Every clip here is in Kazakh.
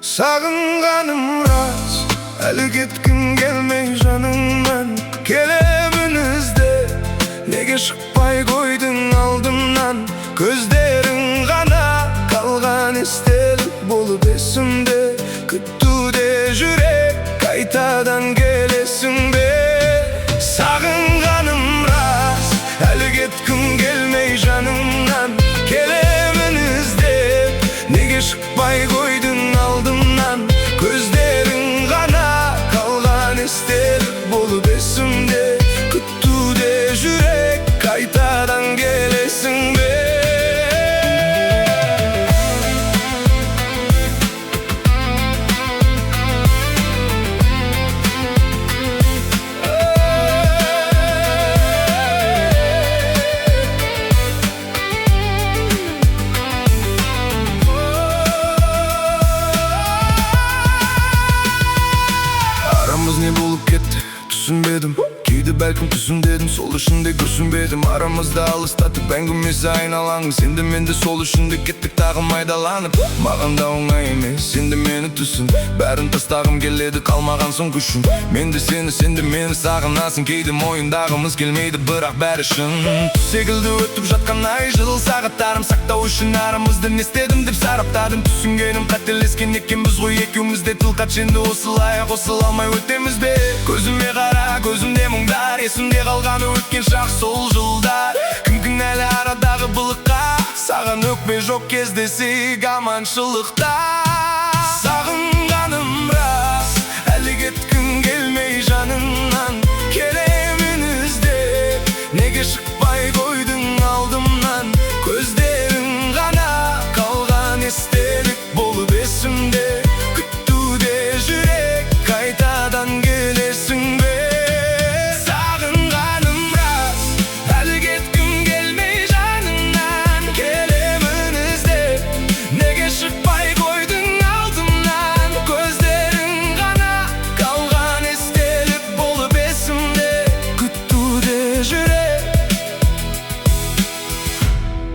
Sağıngaным raz, әлі кеткім келмей жаныңнан. Келемінізде, неге шықпай қойдың алдымнан? Көздерің ғана қалған естелік болып есімде. Күттуде жүрек, қайтадан келесің бе? Сағынғаным рас, әлі кеткім келмей жаныңнан. Келемінізде, неге шықпай қойдың алдымнан? Көздерің ғана қалған естелік болып есімде. Күттуде жүрек, қайтадан келесің бе? Не болып кетті, түсінбедім. Кейді бәлкім түсіндедім, сол үшінде күрсінбедім. Арамызда алыстатып әңгімесі айналаңыз. Енді менде сол үшінде кеттік тағы майдаланып. Маған да оңай емес, енді мені түсін. Бәрін тастағым келеді, қалмаған соң күшін. Менде сені, сенде мені сағынасың. Кейде мойындағымыз келмейді, бірақ бәрі шын. Түс секілді өтіп жатқан ай жыл сағаттарым. Сақтау үшін арамызды не істедім деп сараптадым. Түсінгенім қателескен екенбіз ғой екеумізде. Тіл қатшенді осылай қосыла алмай өтеміз бе? Көзіме қара, көзімде мұңдар. Есімде қалғаны өткен шақ сол жылдар. Кім кінәлі арадағы былыққа? Саған өкпе жоқ кездесек аманшылықта. Сағынғаным рас, әлі кеткім келмей жаныңнан. Келемін іздеп, неге шықпай қойдың алдымнан? Көздерің ғана қалған естелік болып есімде. Күттуде жүрек, қайтадан келесің бе?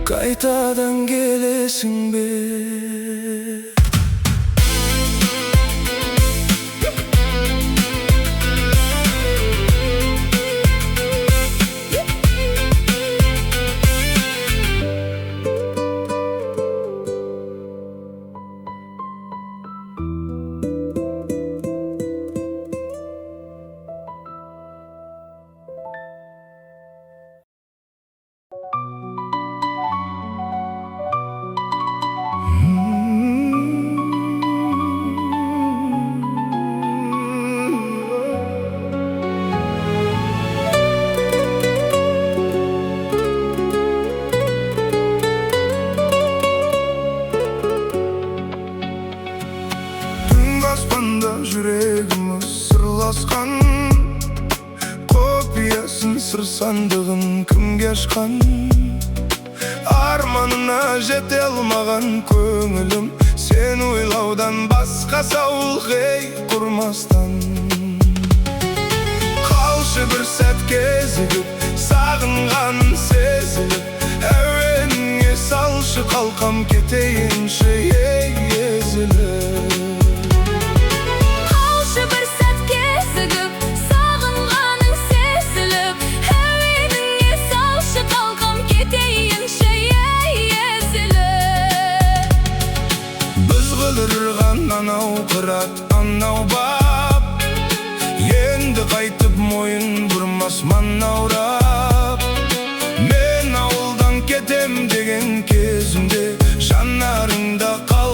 Қайтадан келесің бе? Жүрегіміз сырласқан, құпиясын сыр сандығын кімге ашқан? Арманына жете алмаған көңілім, сен ойлаудан басқа сауық ей құрмастан. Қалшы бір сәт кезігіп, сағынғаның сезіліп, әуеніңе салшы қалқам кетейінші ей езіліп. Анау қырат, анау бап, енді қайтып мойын бұрмас манаурап. Мен ауылдан кетем деген кезімде жанарыңда қал.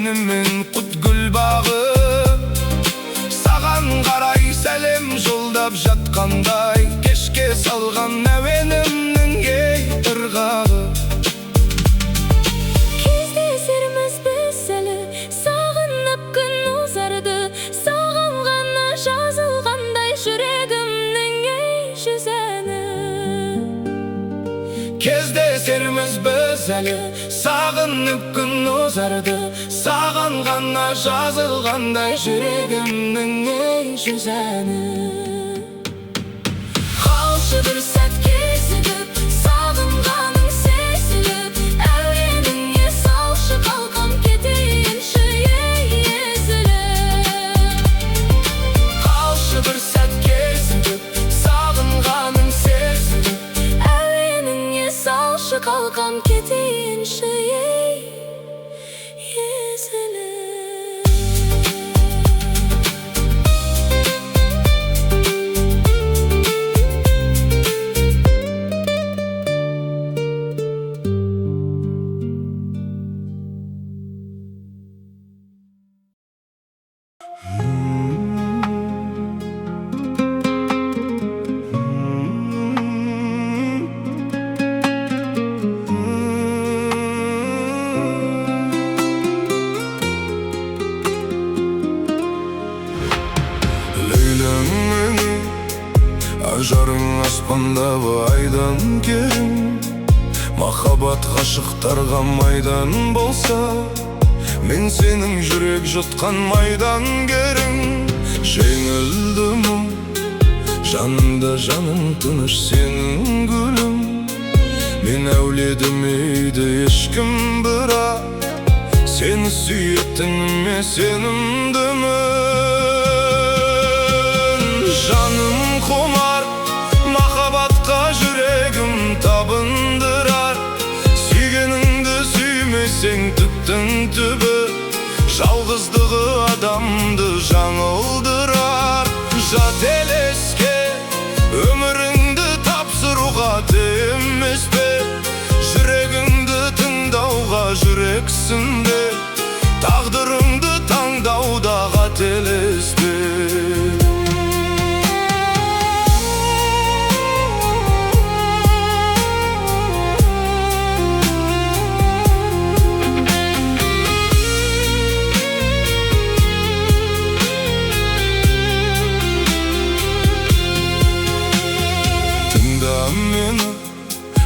тениmin кут гүл багы. Саган карай сәлем жолдап жаткандай, кешке салган әуенімнің ей ыргагы. Кездесерміз біз әлі, сағынып күн ұзарды, саған ғана жазылғандай жүрегімнің ей жүз әні. Кездесерміз біз әлі, сағынып күн ұзарды, саған ғана жазылғандай жүрегімнің ей жүз әні. Қалшы бір сәт кезігіп, сағынғаның сезіліп, әуеніңе салшы қалқам кетейінші ей езіліп. Қалшы бір сәт кезігіп, сағынғаның сезіліп, әуеніңе салшы қалқам кетейінші ей езіліп. Ажарың аспандағы айдан керім, махаббат ғашықтарға майдан болса, мен сенің жүрек жұтқан майдан керім. Жеңілді мұң, жанымда жаным тыныш сенің гүлім. Мен әуледімейді ешкім бірақ, сені сүйетініме сенімдімін. Жаным құмар, махаббатқа жүрегім табындырар. Сүйгеніңді сүймесең түптің түбі, жалғыздығы адамды жаңылдырар. Жат елеске өміріңді тапсыруға емес пе, жүрегіңді тыңдауға жүрексің бе, тағдырыңды таңдауда қателеспе.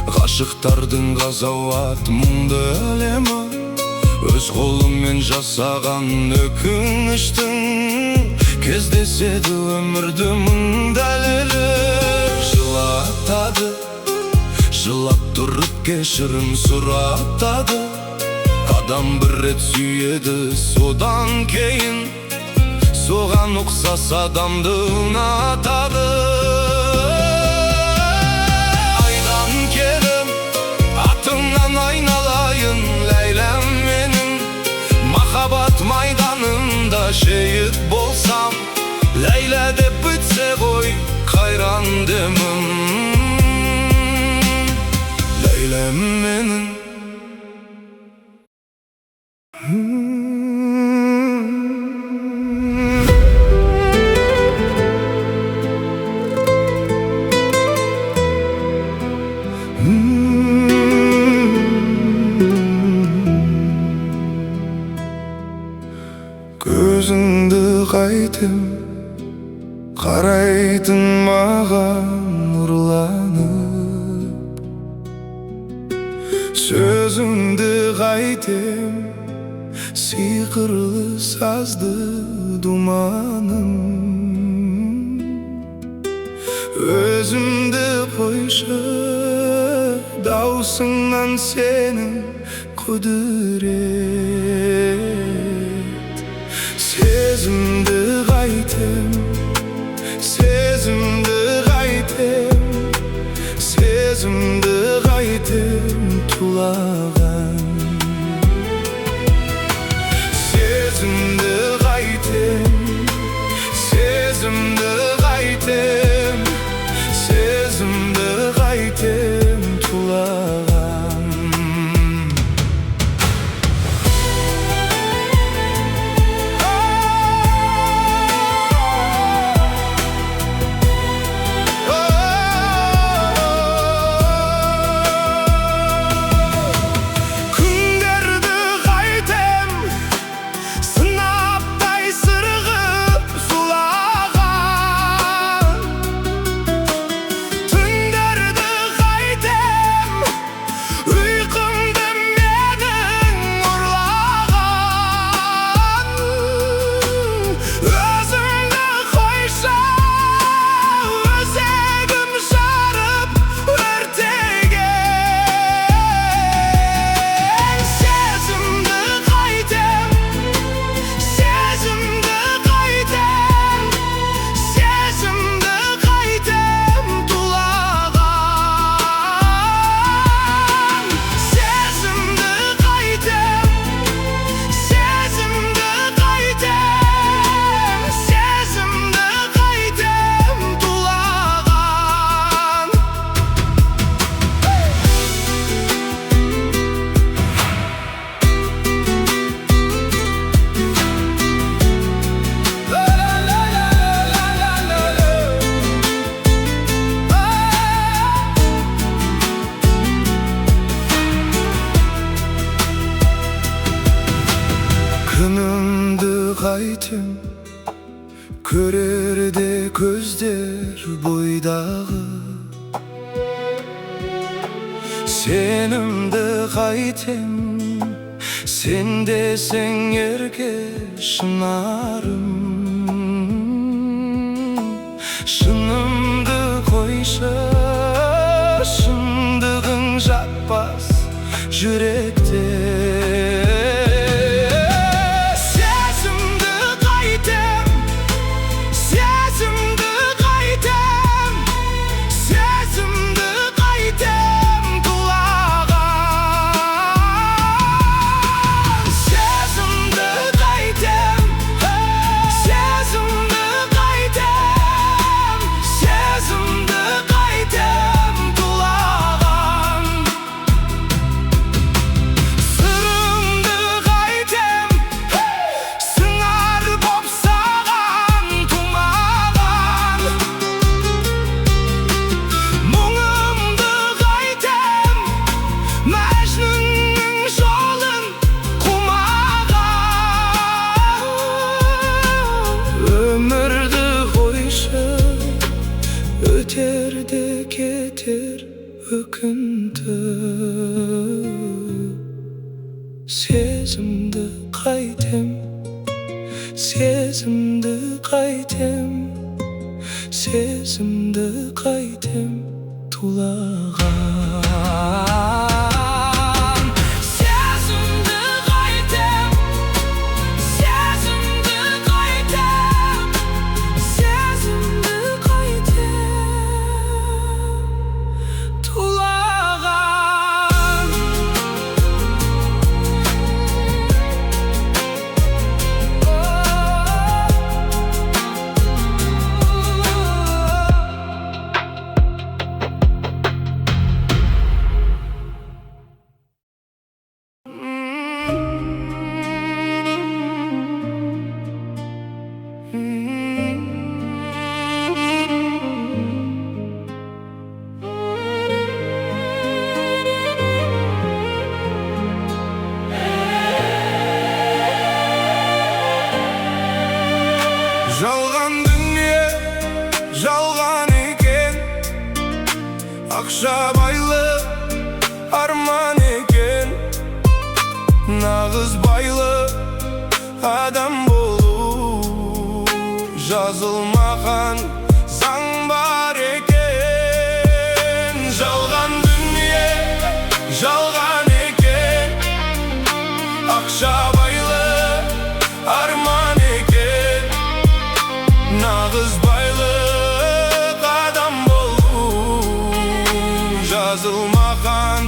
Ғашықтардың ғазауат мұңды әлемі, өз қолымен жасаған өкініштің, кездеседі өмірді мың дәлелі. Жылатады, жылап тұрып кешірім сұратады. Адам бір рет сүйеді, содан кейін соған ұқсас адамды ұнатады. Айналайын ләйләм менің, махаббат майданында шейіт болсам, ләйлә деп бітсе ғой қайран демім. Ләйләм менің. Көзіңді қайтем, қарайтын маған ұрланып. Сөзіңді қайтем, сиқырлы сазды думаным. Өзімді қойшы, даусыңнан сенің құдірет. Сезімді қайтем, сезімді қайтем, сезімді қайтем тулаған. Сезімді қайтем, сезімді қайтем, сезімді қайтем тулаған. кайтем, көрерде көздер бойдағы. Сенімді қайтем, сен десең ерке шынарым. Шынымды қойшы, шындығың жатпас жүректе. Сезімді қайтем, сезімді қайтем, сезімді қайтем тулаған. Сезімді қайтем, сезімді қайтем, сезімді қайтем тулаған. Сырымды қайтем, сыңар боп саған тумаған. Мұңымды қайтем, мәжнүннің жолын қумаған. Өмірді қойшы, өтер де кетер өкінті. Сезімді қайтем, сезімді қайтем, сезімді қайтем тулаған. Сезімді қайтем, сезімді қайтем, сезімді қайтем тулаған. Жалған дүние, жалған екен, ақша байлық арман екен. Нағыз байлық адам болу, жазылмаған заң бар екен. Жалған дүние, жалған екен, ақша байлық арман екен. Нағыз байлық адам болу, жазылмаған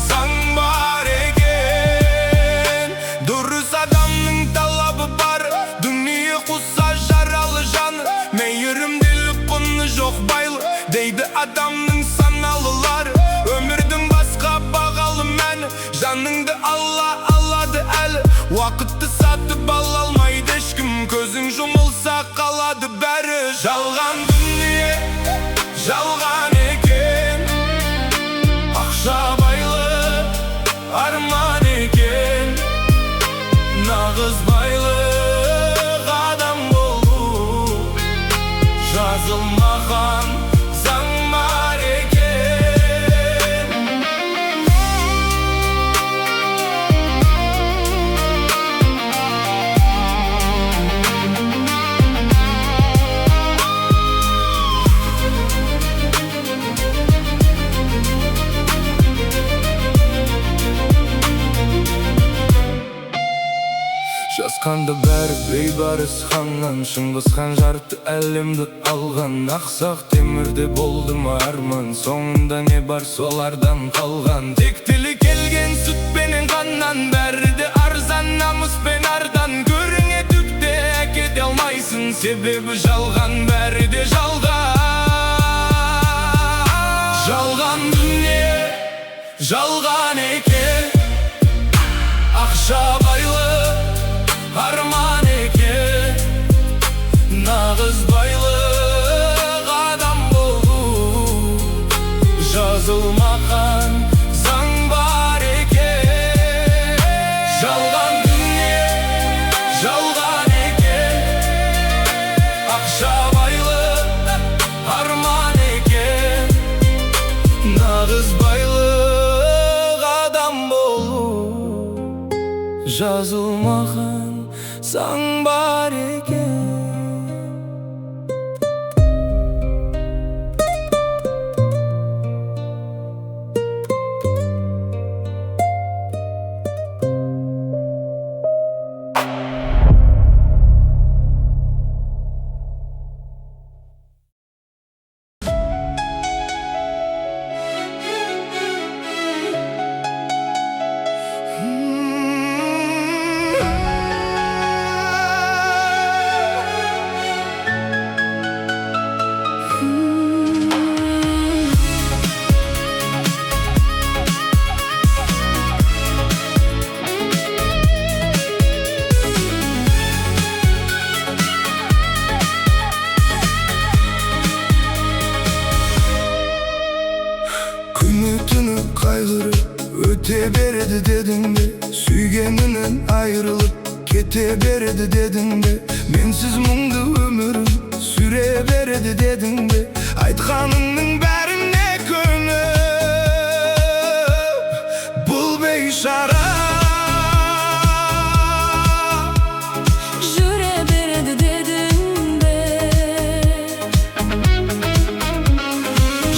заң бар екен. Дұрыс адамның талабы бар, дүние қуса жаралы жаны. Мейірімділік құны жоқ байлық, дейді адамның саналылары. Өмірдің басқа бағалы мәні, жаныңды Алла алады әлі. Уақытты сатып ала алмайды ешкім, көзің жұмылса қалады бәрі. Жалған дүние, жалған екен, ақша байлық арман екен. Нағыз байлық адам болу, жазылмаған заң бар екен. Жасқанда бәрі бейбарыс ханнан, Шыңғыс хан жарты әлемді алған. Ақсақ темірде болды ма арман, соңында не бар солардан қалған. Тектілі келген сүт пенен қаннан, бәрі де арзан намыс пен ардан. Көріңе түк те әкете алмайсың, себебі жалған, бәрі де жалған. Жалған дүние, жалған екен, ақша байлық арман екен. Нағыз байлық адам болу, жазылмаған заң бар екен. Жалған дүние, жалған екен, жазылмаған заң бар екен. Күні-түні қайғырып өте береді дедің бе, сүйгенінен айырылып кете береді дедің бе, менсіз мұңды өмірім сүре береді дедің бе, айтқаныңның бәріне көніп бұл бейшара жүре береді дедің бе,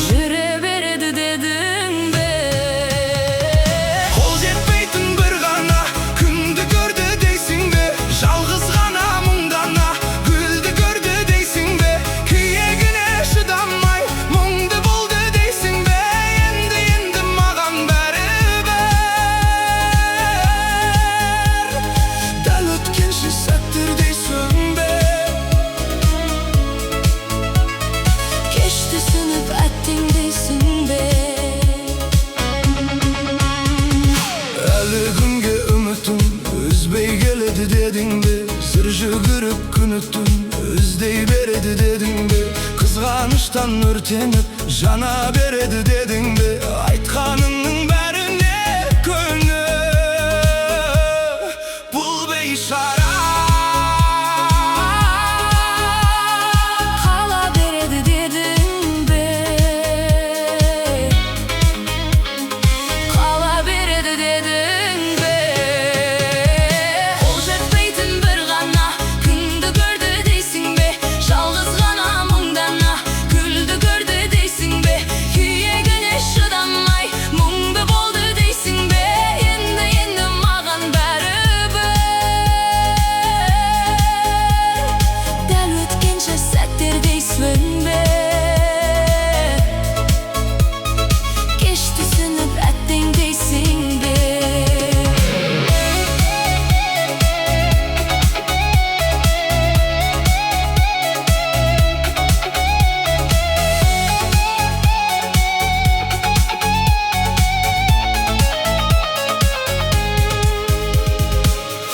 жүре береді дедің бе. Қол жетпейтін бір ғана күнді көрді дейсің бе, жалғыз ғана мұңдана гүлді көрді дейсің бе, күйегіне шыдамай мұңды болды дейсің бе, енді маған бәрібір. Дәл өткенше сәттер дейсің бе, Кеш түсініп әттең дейсің бе, әлі күнге үмітім үзбей келеді дедің бе, зыр жүгіріп күні-түн іздей береді дедің бе, қызғаныштан өртеніп жана береді дедің бе, айтқаныңның бәріне көніп бұл бейшара қала береді дедің бе, қала береді дедің бе. Қол жетпейтін бір ғана күнді көрді дейсің бе, жалғыз ғана мұңдана гүлді көрді дейсің бе, күйегіне шыдамай мұңды болды дейсің бе, енді маған бәрібір. Дәл өткенше сәттер дейсің бе, кеш түсініп әттең дейсің бе.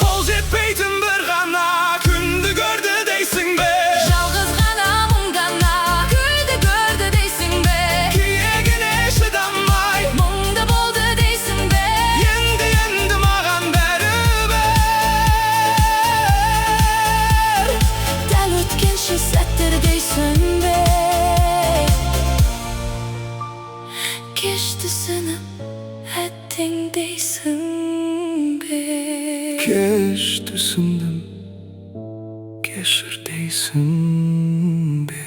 Қол жетпейтін бір ғана күнді көрді дейсің бе, Жалғыз ғана мұңдана гүлді көрді дейсің бе, күйегіне шыдамай мұңды болды дейсің бе, енді маған бәрібір. дәл өткенше сәттер дейсің бе, кеш түсініп әттең дейсің бе. Кеш түсіндім, кешір дейсің бе.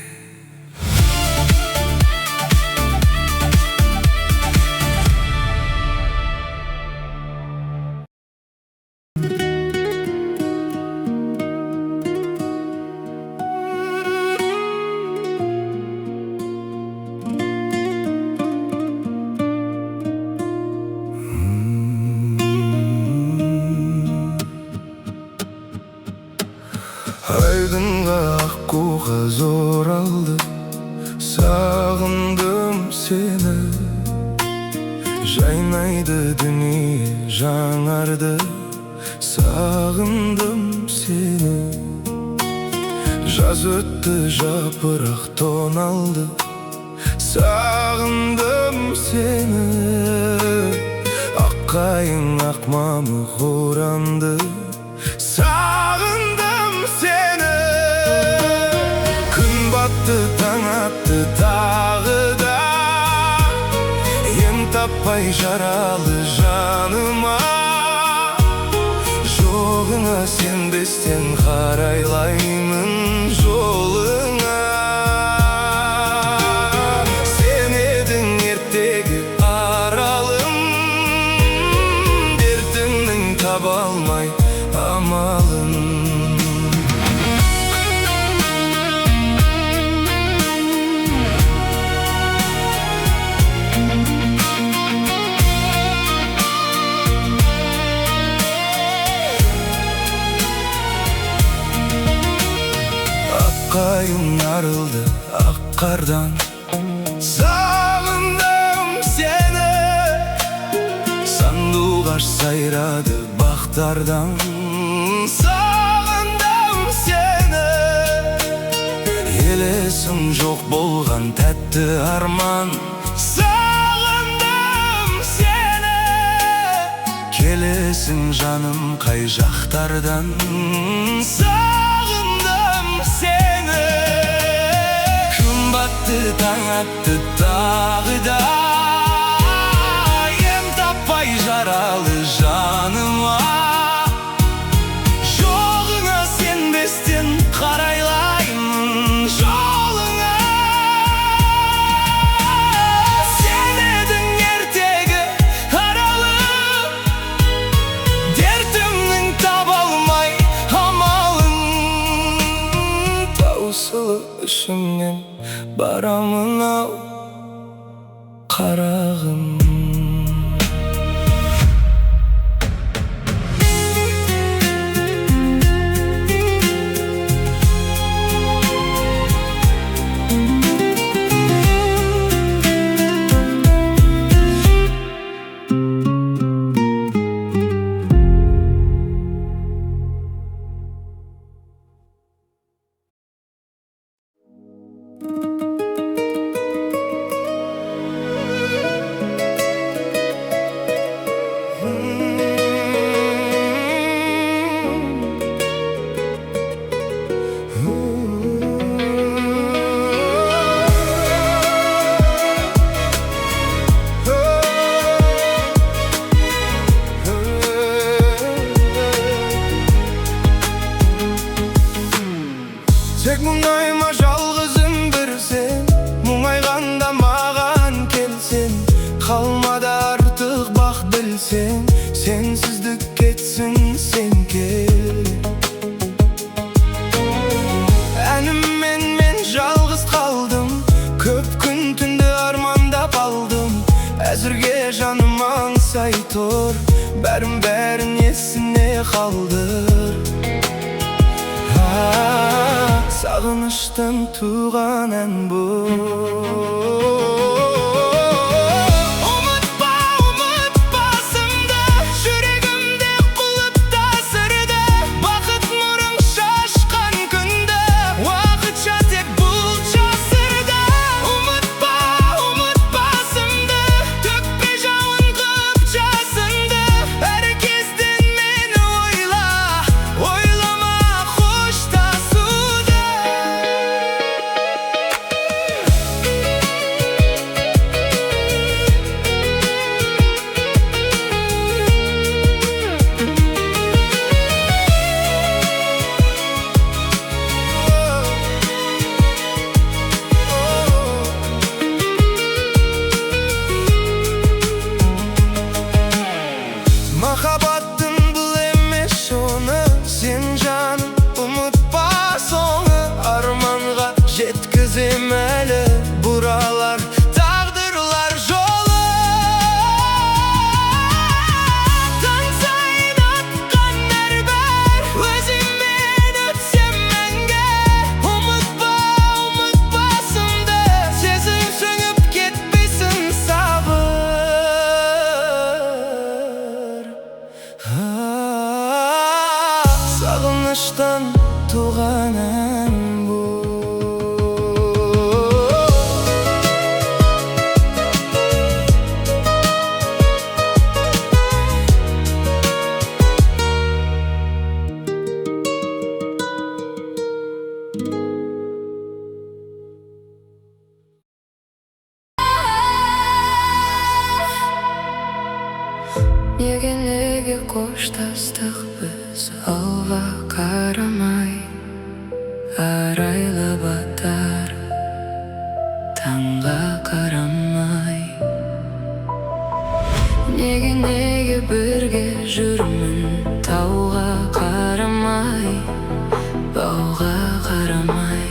Айдынға аққуға зор алды, сағындым сені, жайнайды дүние жаңарды, сағындым сені. Жаз өтті жапырақ тоналды, сағындым сені. Аққайың ақ мамық оранды, сағындым сені. Күн батты таң атты тағы да, ем таппай жаралы жаныма, сенбестен қарайлаймын жолыңа. Сен едің ертегі аралым, дертімнің таба алмай амалын. Қайың арылды ақ қардан, сағындым сені. Сандуғаш сайрады бақтардан, сағындым сені. Елесің жоқ болған тәтті арман, сағындым сені. Келесің жаным қай жақтардан, сағындым сені. Күн батты таң атты тағы да, ем таппай жаралы жаныма. Жоғыңа сенбестен қарайлаймын жолыңа. Сен едің ертегі аралым, дертімнің таба алмай амалын. Таусылы ішімнен барамын ау қарағым. Тек мұңайма жалғызым бір сен, мұңайғанда маған келсен. Қалмады артық бақ білсен, сенсіздік кетсін сен кел. Әніммен мен жалғыз қалдым, көп күн түнді армандап алдым. Әзірге жаным аңсай тұр, бәрін есіне қалдыр. Сағыныштан туған ән бұл. Ұмытпа, ұмытпасымды, жүрегімде құлыпта сырды. Бақыт нұрын шашқан күнді, уақытша тек бұлт жасырды. Ұмытпа, ұмытпасымды, төкпе жауын қып жасынды. Әр кезден мені ойла, ойлама қоштасуды. Махаббаттың бұл емес жолы, сен жаным ұмытпа соңы. Арманға жеткізем әлі бұралар тағдырлар жолы. Таң сайын атқан әрбір өзіммен өтсем мәңгі. Ұмытпа, ұмытпасымды, сезім сөніп кетпесін сабыр. Сағыныштан туған ән бұл. Неге неге қоштастық біз алға қарамай, арайлы батар таңға қарамай. Неге бірге жүрмін тауға қарамай, бауға қарамай.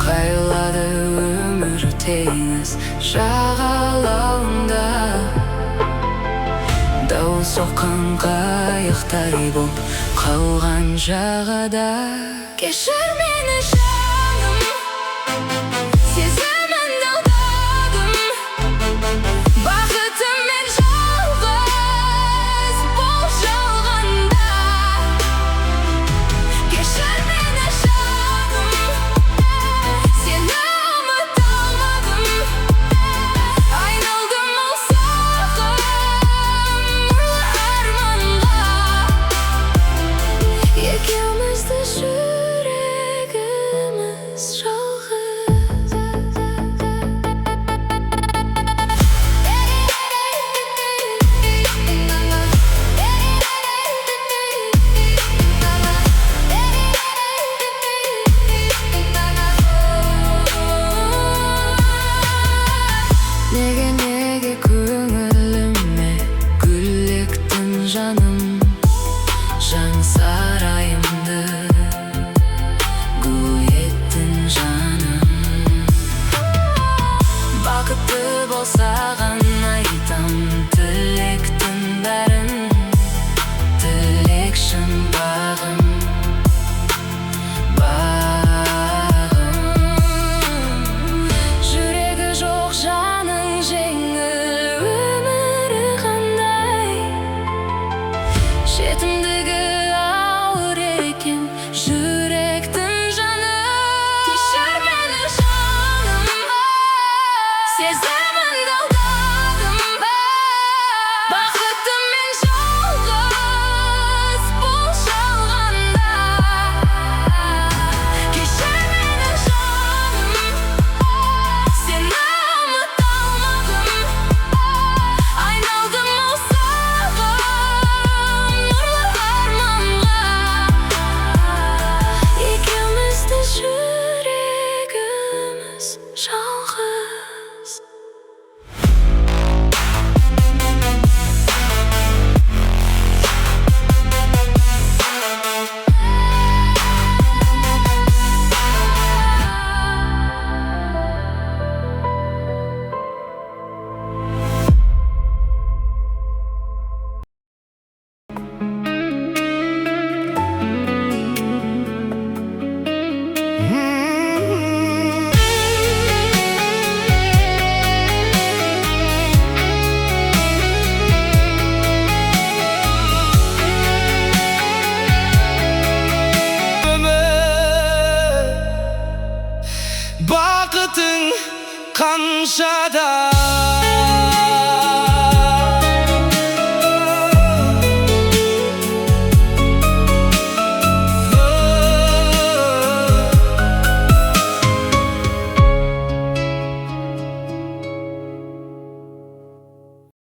Қайлады өмір теңіз жағалауында, дауыл соққан қайықтай боп қалған жағада. Кешір мені жаным, сезімімді алдадым, бақытыммен жалғыз бол жалғанда. Кешір мені жаным, сені ұмыта алмадым, айналдым ау саған арманға. Екеумізді жүрегіміз жалғыз. Неге көңіліме гүл ектің жаным, жан сарайымды гу еттің жаным. Бақытты болсаған айтам тілектің бәрін, тілекшін бағым, жүрегі жоқ жаның жеңіл өмірі қандай, жетімдігі ауыр екен жүректің жаны. Кешір мені жаным, сезімімді